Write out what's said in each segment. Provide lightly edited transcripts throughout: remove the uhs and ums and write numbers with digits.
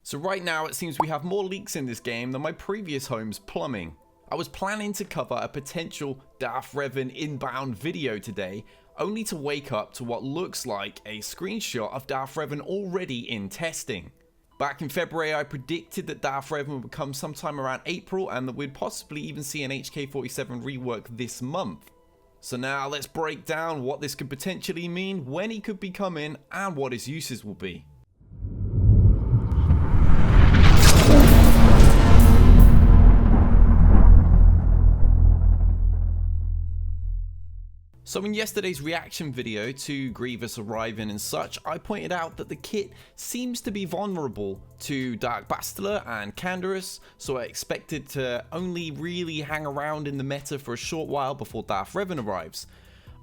So right now it seems we have more leaks in this game than my previous home's plumbing. I was planning to cover a potential Darth Revan inbound video today, only to wake up to what looks like a screenshot of Darth Revan already in testing. Back in February, I predicted that Darth Revan would come sometime around April and that we'd possibly even see an HK-47 rework this month. So now let's break down what this could potentially mean, when he could be coming, and what his uses will be. So in yesterday's reaction video to Grievous arriving and such, I pointed out that the kit seems to be vulnerable to Dark Bastila and Canderous, so I expected to only really hang around in the meta for a short while before Darth Revan arrives.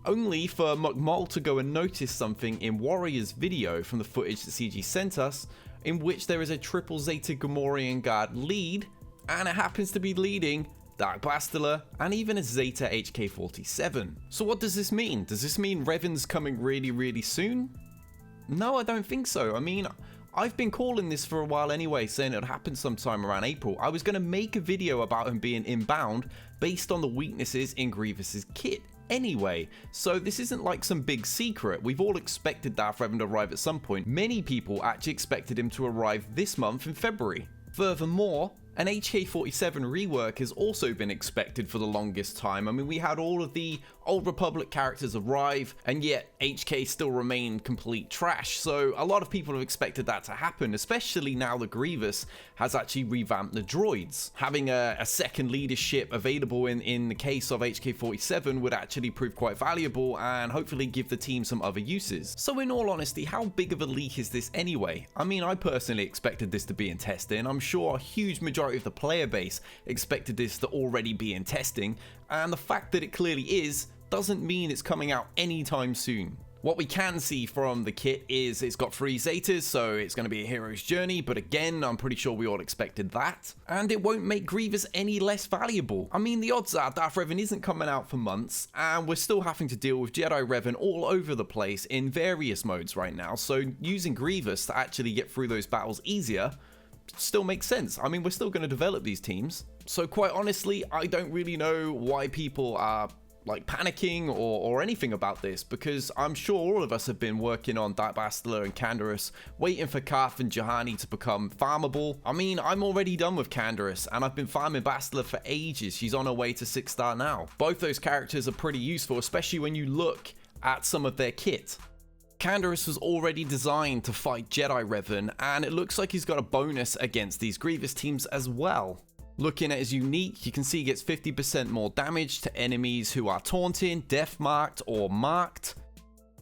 Only for McMull to go and notice something in Warrior's video from the footage that CG sent us, in which there is a triple Zeta Gamorrean guard lead, and it happens to be leading Dark Bastila, and even a Zeta HK-47. So what does this mean? Does this mean Revan's coming really soon? No, I don't think so. I mean, I've been calling this for a while anyway, saying it would happen sometime around April. I was going to make a video about him being inbound based on the weaknesses in Grievous's kit anyway, so this isn't like some big secret. We've all expected Darth Revan to arrive at some point. Many people actually expected him to arrive this month in February. Furthermore, an HK-47 rework has also been expected for the longest time. I mean, we had all of the Old Republic characters arrive, and yet HK still remained complete trash, so a lot of people have expected that to happen, especially now that Grievous has actually revamped the droids. Having a second leadership available in the case of HK-47 would actually prove quite valuable and hopefully give the team some other uses. So in all honesty, how big of a leak is this anyway? I mean, I personally expected this to be in testing. I'm sure a huge majority of the player base expected this to already be in testing, and the fact that it clearly is doesn't mean it's coming out anytime soon. What we can see from the kit is it's got 3 Zetas, so it's going to be a hero's journey, but again, I'm pretty sure we all expected that. And it won't make Grievous any less valuable. I mean, the odds are Darth Revan isn't coming out for months, and we're still having to deal with Jedi Revan all over the place in various modes right now, so using Grievous to actually get through those battles easier still makes sense. I mean, we're still going to develop these teams. So quite honestly, I don't really know why people are like panicking or anything about this, because I'm sure all of us have been working on Dark Bastila and Canderous, waiting for Karth and Juhani to become farmable. I mean, I'm already done with Canderous, and I've been farming Bastila for ages. She's on her way to 6-star now. Both those characters are pretty useful, especially when you look at some of their kit. Canderous was already designed to fight Jedi Revan, and it looks like he's got a bonus against these Grievous teams as well. Looking at his unique, you can see he gets 50% more damage to enemies who are taunting, death marked, or marked.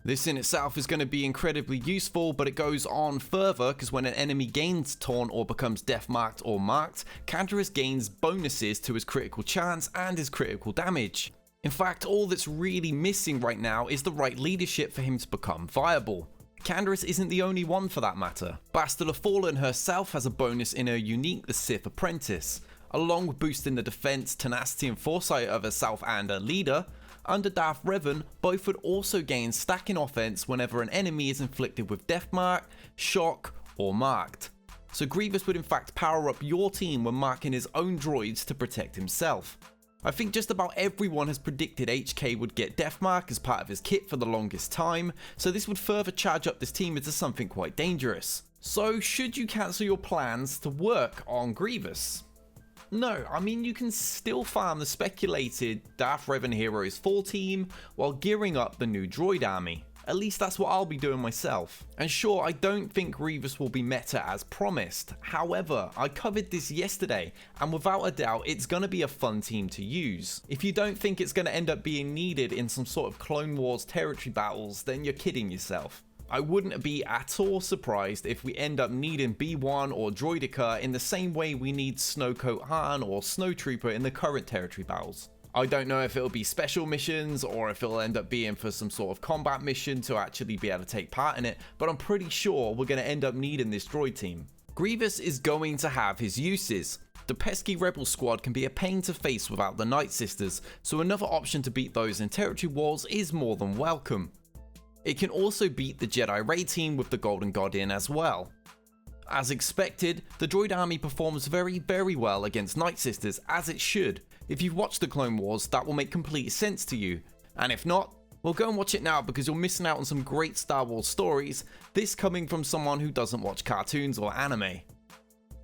This in itself is going to be incredibly useful, but it goes on further because when an enemy gains taunt or becomes death marked or marked, Canderous gains bonuses to his critical chance and his critical damage. In fact, all that's really missing right now is the right leadership for him to become viable. Canderous isn't the only one for that matter. Bastila Fallen herself has a bonus in her unique, the Sith Apprentice. Along with boosting the defense, tenacity and foresight of herself and her leader, under Darth Revan, both would also gain stacking offense whenever an enemy is inflicted with death mark, shock, or marked. So Grievous would in fact power up your team when marking his own droids to protect himself. I think just about everyone has predicted HK would get Deathmark as part of his kit for the longest time, so this would further charge up this team into something quite dangerous. So should you cancel your plans to work on Grievous? No, I mean you can still farm the speculated Darth Revan Heroes 4 team while gearing up the new droid army. At least that's what I'll be doing myself. And sure, I don't think Grievous will be meta as promised. However, I covered this yesterday, and without a doubt, it's going to be a fun team to use. If you don't think it's going to end up being needed in some sort of Clone Wars territory battles, then you're kidding yourself. I wouldn't be at all surprised if we end up needing B1 or Droideka in the same way we need Snowcoat Han or Snowtrooper in the current territory battles. I don't know if it'll be special missions or if it'll end up being for some sort of combat mission to actually be able to take part in it, but I'm pretty sure we're going to end up needing this droid team. Grievous is going to have his uses. The pesky rebel squad can be a pain to face without the Night Sisters, so another option to beat those in territory wars is more than welcome. It can also beat the Jedi raid team with the Golden God in as well. As expected, the droid army performs very well against Night Sisters, as it should. If you've watched the Clone Wars, that will make complete sense to you. And if not, well, go and watch it now because you're missing out on some great Star Wars stories, this coming from someone who doesn't watch cartoons or anime.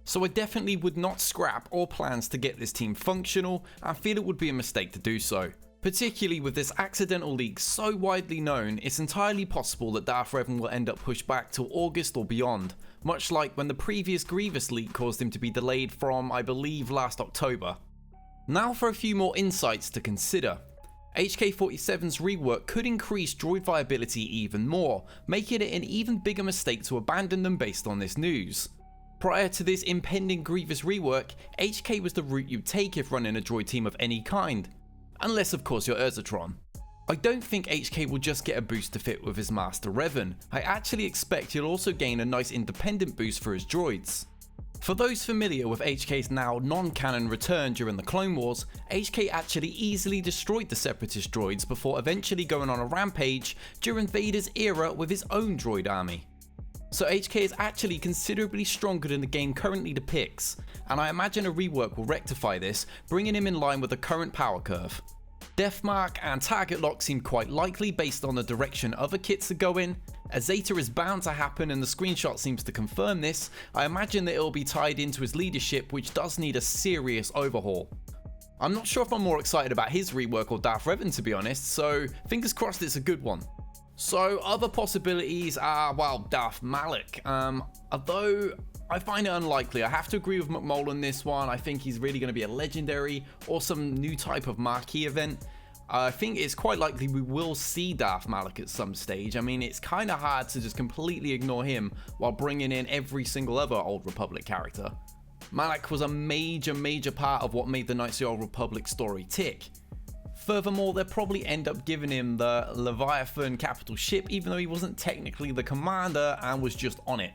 So I definitely would not scrap all plans to get this team functional and feel it would be a mistake to do so. Particularly with this accidental leak so widely known, it's entirely possible that Darth Revan will end up pushed back till August or beyond, much like when the previous Grievous leak caused him to be delayed from, I believe, last October. Now for a few more insights to consider. HK-47's rework could increase droid viability even more, making it an even bigger mistake to abandon them based on this news. Prior to this impending Grievous rework, HK was the route you'd take if running a droid team of any kind. Unless of course you're Urzatron. I don't think HK will just get a boost to fit with his Master Revan, I actually expect he'll also gain a nice independent boost for his droids. For those familiar with HK's now non-canon return during the Clone Wars, HK actually easily destroyed the Separatist droids before eventually going on a rampage during Vader's era with his own droid army. So HK is actually considerably stronger than the game currently depicts, and I imagine a rework will rectify this, bringing him in line with the current power curve. Deathmark and target lock seem quite likely based on the direction other kits are going. A Zeta is bound to happen and the screenshot seems to confirm this. I imagine that it will be tied into his leadership, which does need a serious overhaul. I'm not sure if I'm more excited about his rework or Darth Revan to be honest, so fingers crossed it's a good one. So other possibilities are, well, Darth Malak, although I find it unlikely. I have to agree with McMull on this one. I think he's really going to be a legendary or some new type of marquee event. I think it's quite likely we will see Darth Malak at some stage. I mean, it's kind of hard to just completely ignore him while bringing in every single other Old Republic character. Malak was a major part of what made the Knights of the Old Republic story tick. Furthermore, they'll probably end up giving him the Leviathan capital ship even though he wasn't technically the commander and was just on it.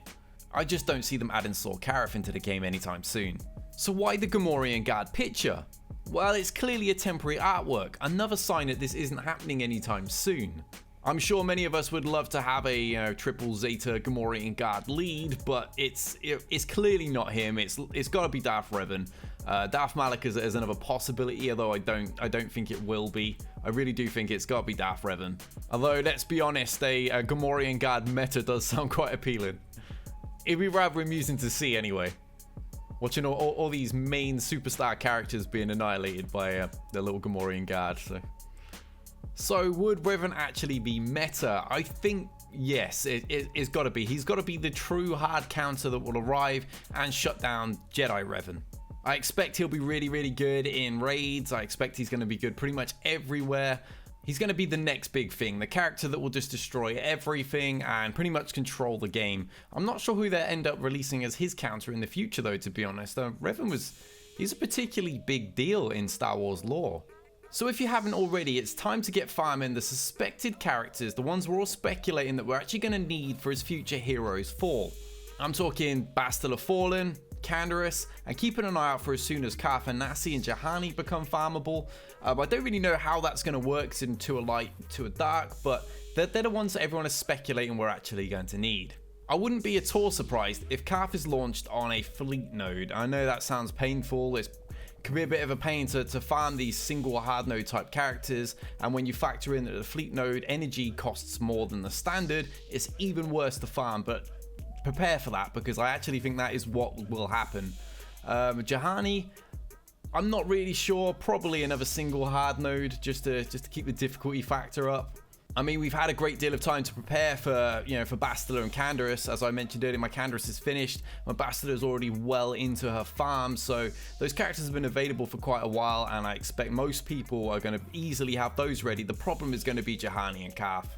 I just don't see them adding Saw Karif into the game anytime soon. So why the Gamorrean Guard picture? Well, it's clearly a temporary artwork, another sign that this isn't happening anytime soon. I'm sure many of us would love to have a triple Zeta Gamorrean Guard lead, but it's clearly not him. It's got to be Darth Revan. Darth Malak is another possibility, although I don't think it will be. I really do think it's got to be Darth Revan. Although let's be honest, a Gamorrean Guard meta does sound quite appealing. It'd be rather amusing to see anyway. Watching all these main superstar characters being annihilated by the little Gamorrean Guard. So would Revan actually be meta? I think yes, it's got to be. He's got to be the true hard counter that will arrive and shut down Jedi Revan. I expect he'll be really good in raids. I expect he's going to be good pretty much everywhere. He's going to be the next big thing, the character that will just destroy everything and pretty much control the game. I'm not sure who they end up releasing as his counter in the future though, to be honest. Revan he's a particularly big deal in Star Wars lore. So if you haven't already, it's time to get farming the suspected characters, the ones we're all speculating that we're actually going to need for his future hero's fall. I'm talking Bastila Fallen, Canderous, and keeping an eye out for as soon as Karth and Nasi and Juhani become farmable. I don't really know how that's going to work in to a light, to a dark, but they're the ones that everyone is speculating we're actually going to need. I wouldn't be at all surprised if Karth is launched on a fleet node. I know that sounds painful, it can be a bit of a pain to farm these single hard node type characters, and when you factor in that the fleet node energy costs more than the standard, it's even worse to farm, but prepare for that because I actually think that is what will happen. Juhani, I'm not really sure, probably another single hard node just to keep the difficulty factor up. I mean, we've had a great deal of time to prepare for, for Bastila and Canderous. As I mentioned earlier, my Canderous is finished. My Bastila is already well into her farm, so those characters have been available for quite a while, and I expect most people are going to easily have those ready. The problem is going to be Juhani and Karth.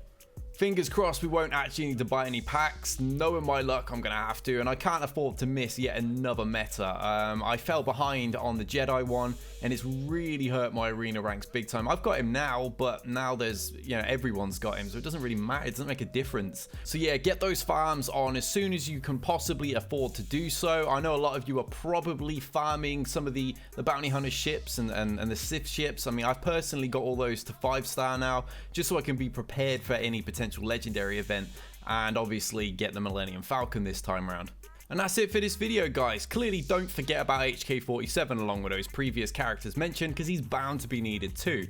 Fingers crossed we won't actually need to buy any packs. Knowing my luck, I'm going to have to, and I can't afford to miss yet another meta. I fell behind on the Jedi one, and it's really hurt my arena ranks big time. I've got him now, but now there's, everyone's got him, so it doesn't really matter. It doesn't make a difference. So yeah, get those farms on as soon as you can possibly afford to do so. I know a lot of you are probably farming some of the bounty hunter ships and the Sith ships. I mean, I've personally got all those to 5-star now, just so I can be prepared for any potential legendary event, and obviously get the Millennium Falcon this time around. And that's it for this video, guys. Clearly don't forget about HK-47 along with those previous characters mentioned, because he's bound to be needed too.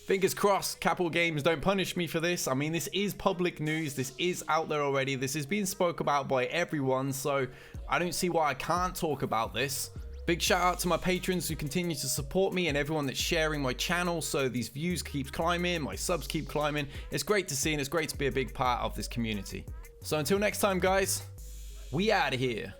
Fingers crossed Capital Games don't punish me for this. I mean, this is public news, this is out there already, this is being spoke about by everyone, so I don't see why I can't talk about this. Big shout out to my patrons who continue to support me and everyone that's sharing my channel, so these views keep climbing, my subs keep climbing. It's great to see and it's great to be a big part of this community. So until next time, guys, we out of here.